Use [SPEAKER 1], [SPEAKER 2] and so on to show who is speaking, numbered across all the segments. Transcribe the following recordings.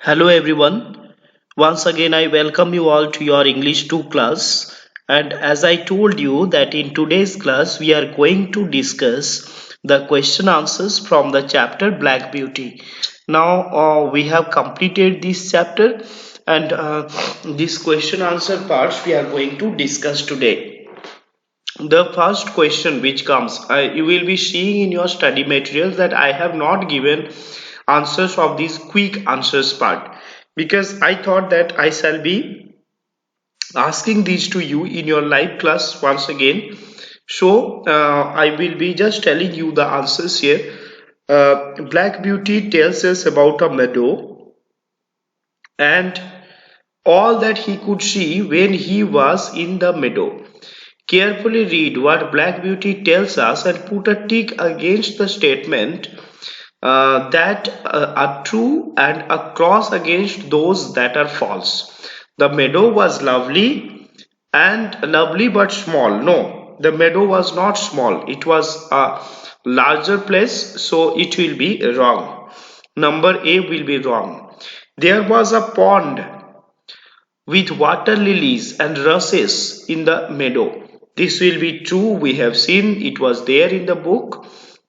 [SPEAKER 1] Hello everyone. Once again I welcome you all to your English 2 class, and as I told you that in today's class we are going to discuss the question answers from the chapter Black Beauty. Now we have completed this chapter, and this question answer parts we are going to discuss today. The first question which comes, you will be seeing in your study materials that I have not given answers of this quick answers part, because I thought that I shall be asking these to you in your live class once again. So I will be just telling you the answers here. Black Beauty tells us about a meadow and all that he could see when he was in the meadow. Carefully read what Black Beauty tells us and put a tick against the statement that are true and a cross against those that are false. The meadow was lovely but small. No, the meadow was not small. It was a larger place, so it will be wrong. Number A will be wrong. There was a pond with water lilies and rushes in the meadow. This will be true. We have seen it was there in the book.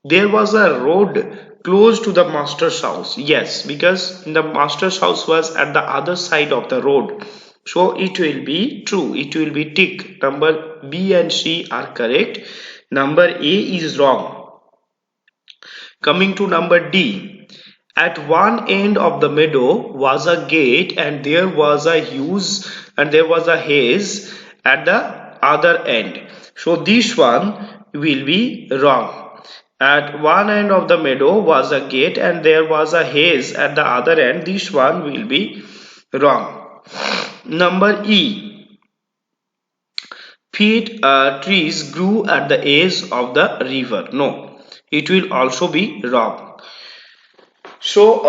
[SPEAKER 1] There was a road close to the master's house. Yes, because the master's house was at the other side of the road. So it will be true. It will be tick. Number B and C are correct. Number A is wrong. Coming to number D. At one end of the meadow was a gate, and there was a haze at the other end. So this one will be wrong. At one end of the meadow was a gate and there was a haze at the other end. This one will be wrong. Number E. Feet trees grew at the edge of the river. No, it will also be wrong. So,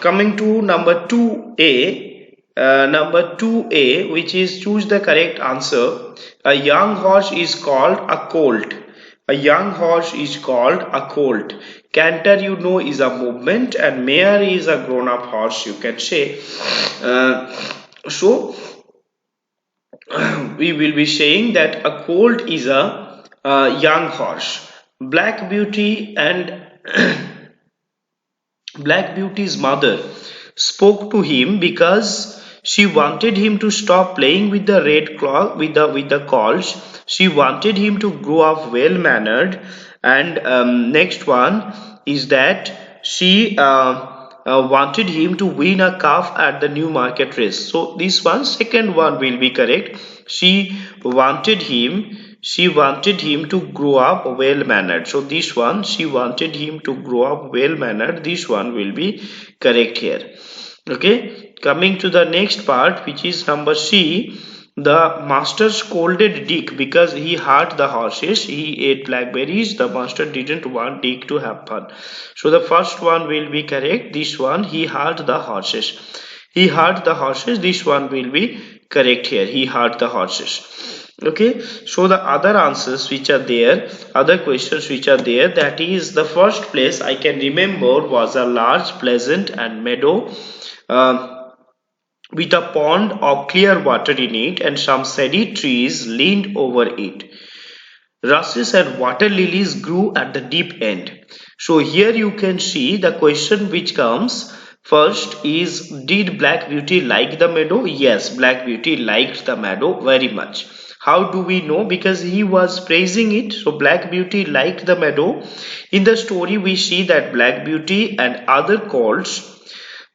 [SPEAKER 1] coming to number 2A, which is choose the correct answer. A young horse is called a colt. A young horse is called a colt. Canter, you know, is a movement, and mare is a grown-up horse, you can say. So, we will be saying that a colt is a young horse. Black Beauty and Black Beauty's mother spoke to him because she wanted him to stop playing with the red cloth with the calls. She wanted him to grow up well mannered. And next one is that she wanted him to win a calf at the new market race. So this one, second one will be correct. She wanted him to grow up well mannered. So this one, she wanted him to grow up well mannered. This one will be correct here. Okay, coming to the next part, which is number C. The master scolded Dick because he hurt the horses. He ate blackberries. The master didn't want Dick to have fun. So the first one will be correct. This one, he hurt the horses. He hurt the horses. This one will be correct here. He hurt the horses. Okay, so the other answers which are there, other questions which are there, that is the first place I can remember was a large, pleasant and meadow with a pond of clear water in it, and some shady trees leaned over it. Rushes and water lilies grew at the deep end. So here you can see the question which comes first is, did Black Beauty like the meadow? Yes, Black Beauty liked the meadow very much. How do we know? Because he was praising it. So Black Beauty liked the meadow. In the story we see that Black Beauty and other colts,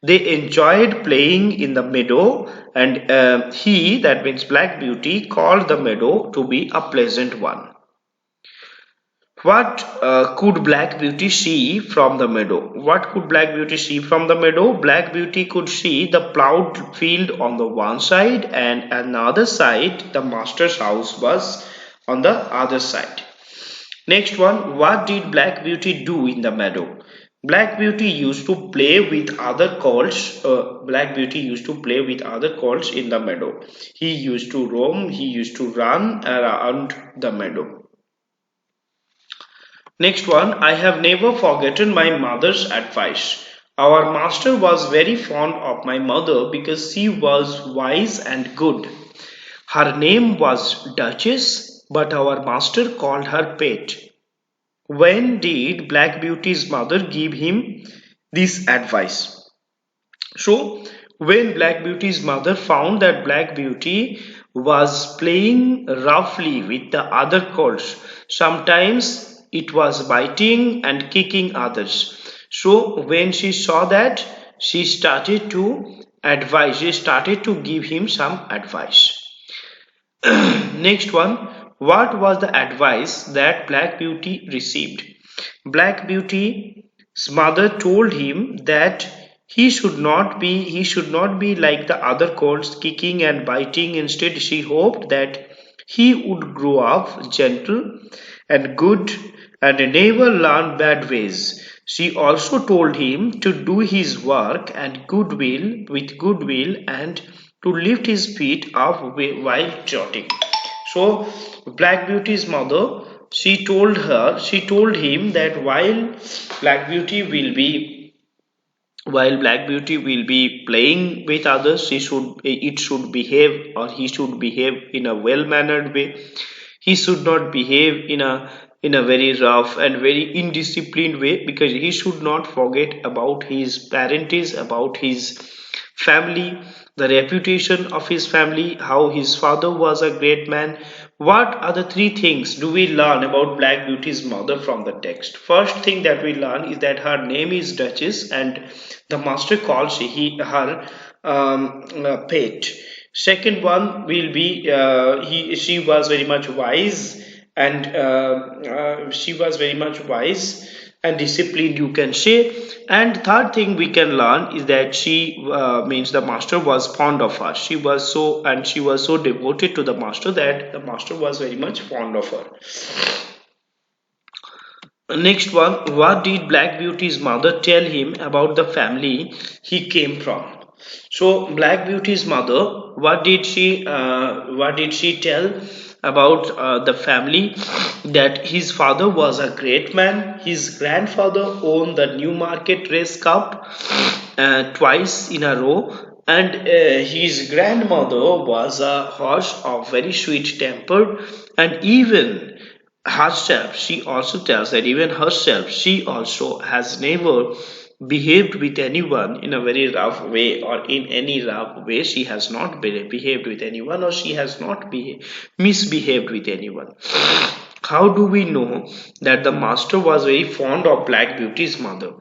[SPEAKER 1] they enjoyed playing in the meadow, and that means Black Beauty, called the meadow to be a pleasant one. What could Black Beauty see from the meadow? What could Black Beauty see from the meadow? Black Beauty could see the plowed field on the one side, and another side the master's house was on the other side. Next one, what did Black Beauty do in the meadow? Black Beauty used to play with other colts. Black Beauty used to play with other colts in the meadow. He used to roam. He used to run around the meadow. Next one, I have never forgotten my mother's advice. Our master was very fond of my mother because she was wise and good. Her name was Duchess, but our master called her Pet. When did Black Beauty's mother give him this advice? So, when Black Beauty's mother found that Black Beauty was playing roughly with the other colts, sometimes it was biting and kicking others. So, when she saw that, she started to she started to give him some advice. Next one, what was the advice that Black Beauty received? Black Beauty's mother told him that he should not be like the other colts kicking and biting. Instead, she hoped that he would grow up gentle and good and never learn bad ways. She also told him to do his work and goodwill with goodwill and to lift his feet up while trotting. So Black Beauty's mother, she told him that Black Beauty will be while Black Beauty will be playing with others, it should behave or he should behave in a well-mannered way. He should not behave in a very rough and very indisciplined way, because he should not forget about his parentage, about his family, the reputation of his family, how his father was a great man. What are the three things do we learn about Black Beauty's mother from the text? First thing that we learn is that her name is Duchess and the master calls her pet. Second one will be she was very much wise and she was very much wise and disciplined, you can say. And third thing we can learn is that she means the master was fond of her. She was so devoted to the master that the master was very much fond of her. Next one, what did Black Beauty's mother tell him about the family he came from? So Black Beauty's mother, what did she tell about the family? That his father was a great man. His grandfather owned the Newmarket Race Cup twice in a row, and his grandmother was a horse of very sweet temper, and even herself, she also tells that even herself, she also has never behaved with anyone in a very rough way, or in any rough way she has not behaved with anyone, or she has not misbehaved with anyone. How do we know that the master was very fond of Black Beauty's mother?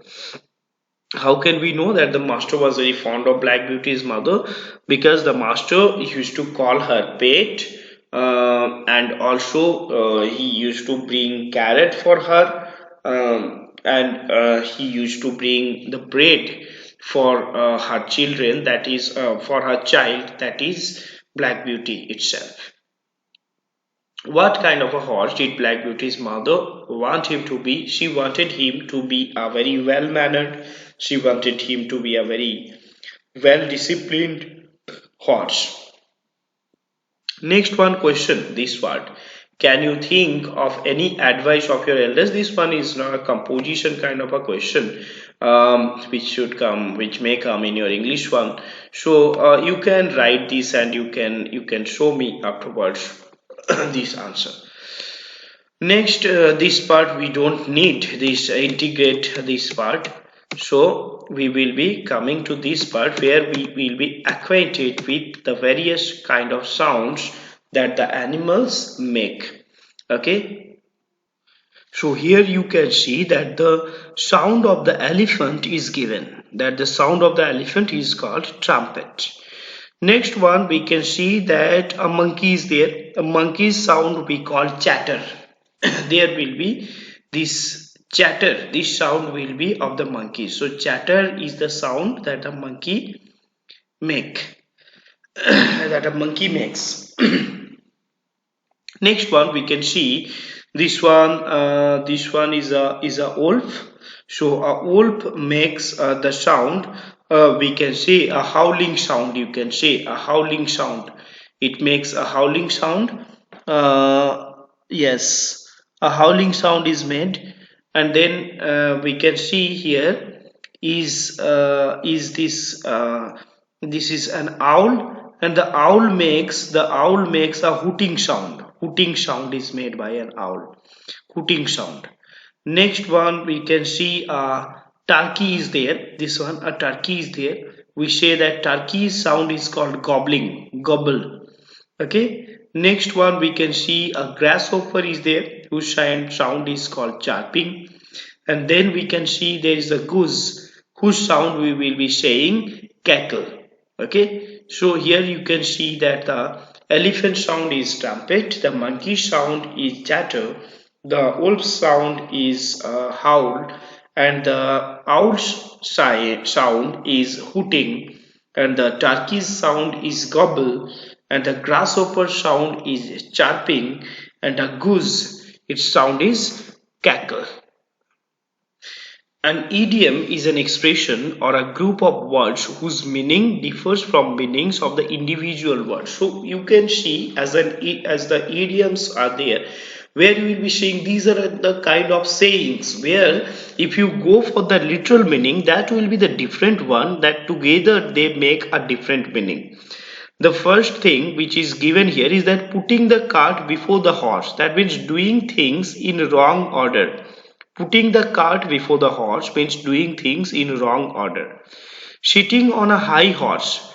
[SPEAKER 1] How can we know that the master was very fond of Black Beauty's mother? Because the master used to call her pet, and also he used to bring carrot for her, and he used to bring the bread for her children, that is for her child, that is Black Beauty itself. What kind of a horse did Black Beauty's mother want him to be? She wanted him to be a very well mannered, she wanted him to be a very well disciplined horse. Next one question, this one. Can you think of any advice of your elders? This one is not a composition kind of a question, which may come in your English one. So you can write this and you can show me afterwards this answer. Next, this part we don't need this integrate this part. So we will be coming to this part where we will be acquainted with the various kind of sounds that the animals make. Okay. So here you can see that the sound of the elephant is given. That the sound of the elephant is called trumpet. Next one, we can see that a monkey is there. A monkey's sound we call chatter. There will be this chatter. This sound will be of the monkey. So chatter is the sound that a monkey make. That a monkey makes. Next one, we can see this one. This one is a wolf. So a wolf makes the sound. We can say a howling sound. You can say a howling sound. It makes a howling sound. Yes, a howling sound is made, and then we can see here is this this is an owl, and the owl makes a hooting sound. Hooting sound is made by an owl. Hooting sound. Next one we can see turkey is there. This one, a turkey is there. We say that turkey's sound is called gobbling, gobble. Okay. Next one we can see a grasshopper is there, whose sound is called chirping. And then we can see there is a goose, whose sound we will be saying cackle. Okay. So here you can see that the elephant sound is trumpet, the monkey sound is chatter, the wolf sound is howl, and the owl's sound is hooting, and the turkey's sound is gobble, and the grasshopper sound is chirping, and the goose, its sound is cackle. An idiom is an expression or a group of words whose meaning differs from meanings of the individual words. So you can see as the idioms are there, where you will be saying these are the kind of sayings where if you go for the literal meaning, that will be the different one, that together they make a different meaning. The first thing which is given here is that putting the cart before the horse. That means doing things in wrong order. Putting the cart before the horse means doing things in wrong order. Sitting on a high horse.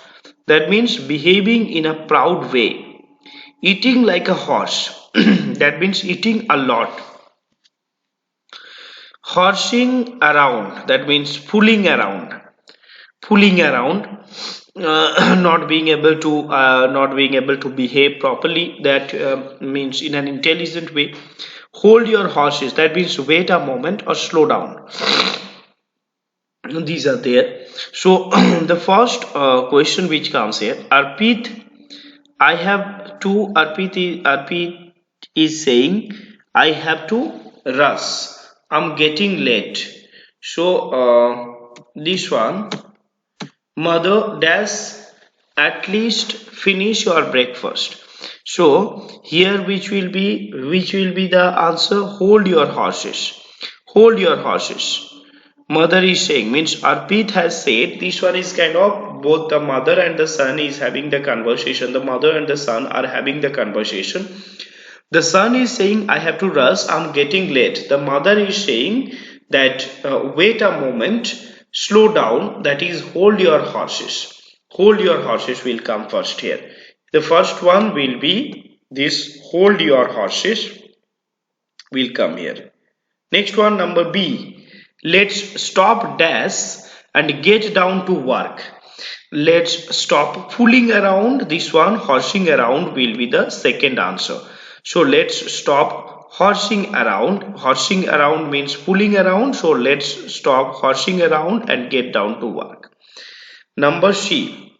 [SPEAKER 1] That means behaving in a proud way. Eating like a horse. That means eating a lot. Horsing around. That means fooling around. Fooling around. Not being able to behave properly. That means in an intelligent way. Hold your horses. That means wait a moment or slow down. These are there. So the first question which comes here, Arpit, I have to. Arpit is saying I have to rush. I'm getting late. So this one, mother dash at least finish your breakfast. So here which will be the answer? Hold your horses. Hold your horses. Mother is saying, means Arpit has said, this one is kind of both the mother and the son is having the conversation. The mother and the son are having the conversation. The son is saying, I have to rush, I'm getting late. The mother is saying that wait a moment, slow down, that is hold your horses. Hold your horses will come first here. The first one will be this, hold your horses will come here. Next one, number B. Let's stop dash and get down to work. Let's stop fooling around. This one, horsing around, will be the second answer. So let's stop horsing around. Horsing around means fooling around. So let's stop horsing around and get down to work. Number C.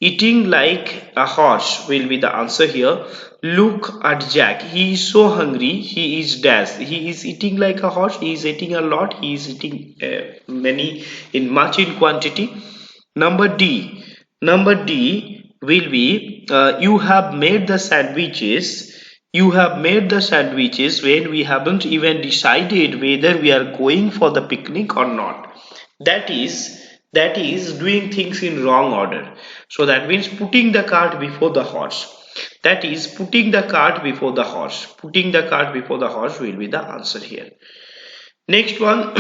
[SPEAKER 1] Eating like a horse will be the answer here. Look at Jack. He is so hungry. He is dash. He is eating like a horse. He is eating a lot. He is eating much in quantity. Number D. Number D will be you have made the sandwiches. You have made the sandwiches when we haven't even decided whether we are going for the picnic or not. That is doing things in wrong order. So that means putting the cart before the horse. That is putting the cart before the horse. Putting the cart before the horse will be the answer here. Next one,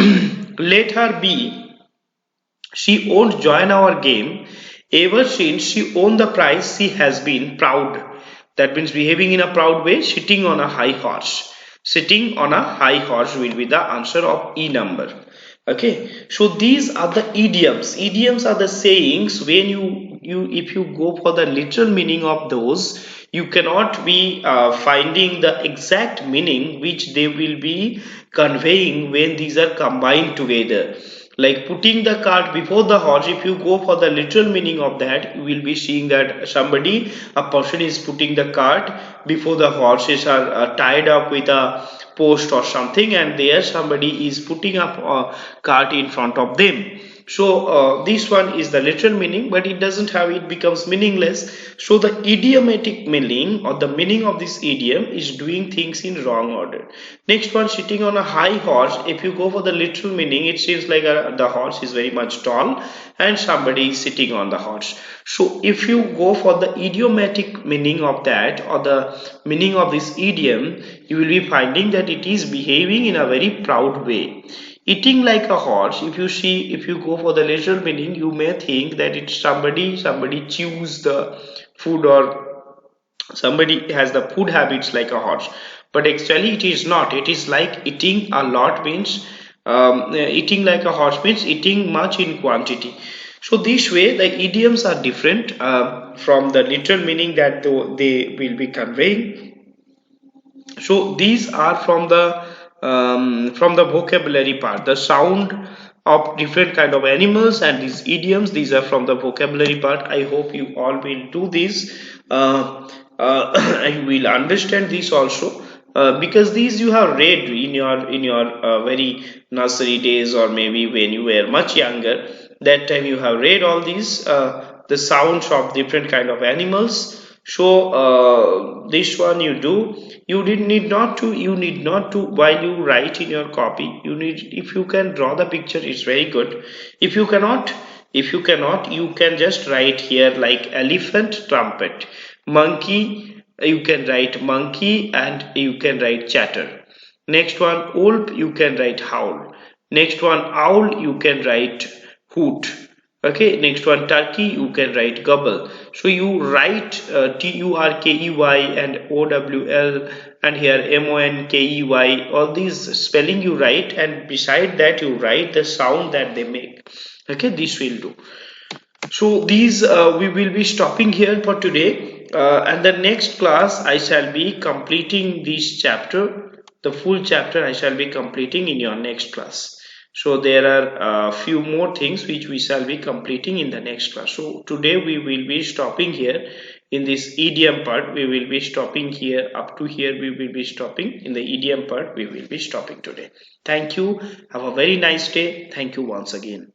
[SPEAKER 1] let her be. She won't join our game. Ever since she won the prize, she has been proud. That means behaving in a proud way, sitting on a high horse. Sitting on a high horse will be the answer of E number. Okay, so these are the idioms. Idioms are the sayings when you if you go for the literal meaning of those, you cannot be finding the exact meaning which they will be conveying when these are combined together. Like putting the cart before the horse, if you go for the literal meaning of that, you will be seeing that a person is putting the cart before the horses are tied up with a post or something, and there somebody is putting up a cart in front of them. So this one is the literal meaning, but it doesn't have, it becomes meaningless. So the idiomatic meaning or the meaning of this idiom is doing things in wrong order. Next one, sitting on a high horse. If you go for the literal meaning, it seems like the horse is very much tall and somebody is sitting on the horse. So if you go for the idiomatic meaning of that, or the meaning of this idiom, you will be finding that it is behaving in a very proud way. Eating like a horse, if you see, if you go for the literal meaning, you may think that it's somebody chews the food, or somebody has the food habits like a horse, but actually it is not. It is like eating a lot means, eating like a horse means eating much in quantity. So this way the idioms are different from the literal meaning that they will be conveying. So these are from the vocabulary part, the sound of different kind of animals, and these idioms, these are from the vocabulary part. I hope you all will do this, and will understand this also, because these you have read in your very nursery days, or maybe when you were much younger. That time you have read all these, the sounds of different kind of animals. So this one you do, you did need not to, you need not to, while you write in your copy, you need, if you can draw the picture, it's very good. If you cannot, you can just write here like elephant, trumpet, monkey, you can write monkey, and you can write chatter. Next one, wolf, you can write howl. Next one, owl, you can write hoot. Okay, next one, turkey, you can write gobble. So you write turkey and owl, and here monkey, all these spelling you write, and beside that you write the sound that they make. Okay, this will do. So these we will be stopping here for today, and the next class I shall be completing this chapter, the full chapter I shall be completing in your next class. So there are a few more things which we shall be completing in the next class. So today we will be stopping here in this idiom part. We will be stopping here, up to here we will be stopping. In the idiom part we will be stopping today. Thank you. Have a very nice day. Thank you once again.